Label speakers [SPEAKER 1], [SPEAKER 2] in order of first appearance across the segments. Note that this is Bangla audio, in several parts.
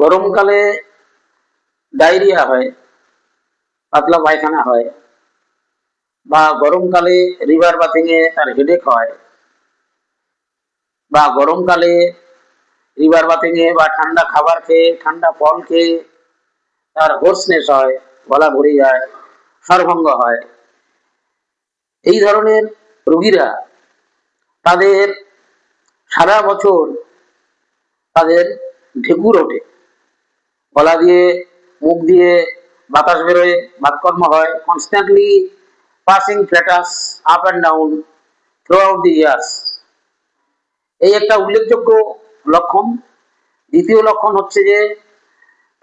[SPEAKER 1] গরমকালে ডায়রিয়া হয়, পাতলা পায়খানা হয়, বা গরমকালে রিভার বাথিং এ তার হেডেক হয়, বা গরমকালে রিভার বাথিং এ বা ঠান্ডা খাবার খেয়ে ঠান্ডা ফল খেয়ে তার হোর্সনেস হয়, গলা ভরে যায়, স্বরভঙ্গ হয়। এই ধরনের রোগীরা তাদের সারা বছর তাদের ঢেকুর ওঠে, গলা দিয়ে মুখ দিয়ে বাতাস বেরোয়, বাতকর্ম হয়, constantly passing ফ্ল্যাটাস up and down through out the years. এই একটা উল্লেখযোগ্য লক্ষণ। দ্বিতীয় লক্ষণ হচ্ছে যে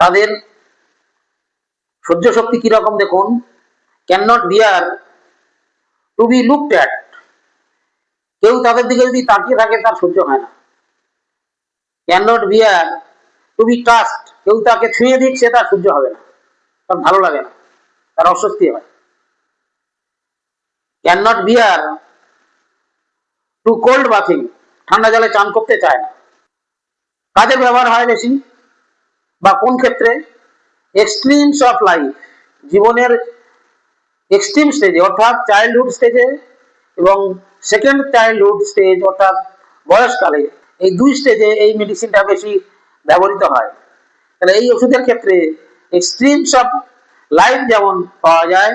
[SPEAKER 1] তাদের সহ্য শক্তি কিরকম দেখুন, can not bear to be looked at. কেউ তাদের দিকে যদি তাকিয়ে থাকে তার সহ্য হয় না। Can not bear to be touched, কেউ তাকে ছুঁয়ে দিচ্ছে তার সহ্য হবে না, তার ভালো লাগে না, তার অস্বস্তি হয়। Can not bear to cold bathing, ঠান্ডা জলে চান করতে চায় না। কাজের ব্যবহার হয় বেশি, বা কোন ক্ষেত্রে? এক্সট্রিমস অফ লাইফ, জীবনের এক্সট্রিম স্টেজে অর্থাৎ চাইল্ডহুড স্টেজে এবং সেকেন্ড চাইল্ডহুড স্টেজ অর্থাৎ বয়সকালে, এই দুই স্টেজে এই মেডিসিনটা বেশি ব্যবহৃত হয়। তাহলে এই ওষুধের ক্ষেত্রে এক্সট্রিমস অফ লাইফ যেমন পাওয়া যায়,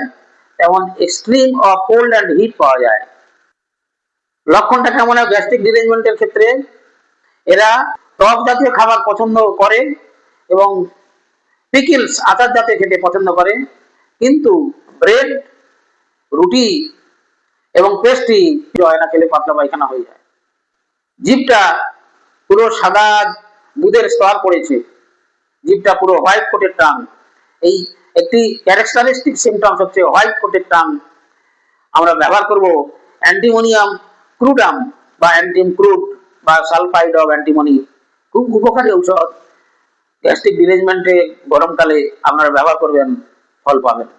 [SPEAKER 1] তেমন extreme of cold and heat পাওয়া যায়। লক্ষণটা কেমন হয়? গ্যাস্ট্রিক ডিরেঞ্জমেন্টের ক্ষেত্রে এরা টক জাতীয় খাবার পছন্দ করে এবং পিকলস আচার জাতীয় খেতে পছন্দ করে, কিন্তু ব্রেড, রুটি এবং পেস্ট্রি হয় না, খেলে পাতলা পায়খানা হয়ে যায়। জিভটা পুরো সাদা দুধের স্তর পড়েছে, জিভটা পুরো হোয়াইট কোটেড টাং। এই একটি ক্যারেক্টারিস্টিক সিমটমস হচ্ছে হোয়াইট কোটেড টাং। আমরা ব্যবহার করব অ্যান্টিমোনিয়াম ক্রুডাম বা অ্যান্টিম ক্রুড বা সালফাইড অফ অ্যান্টিমনি, খুব উপকারী ঔষধ। গ্যাস্ট্রিক ডিরেঞ্জমেন্টে গরমকালে আপনারা ব্যবহার করবেন, ফল পাবেন।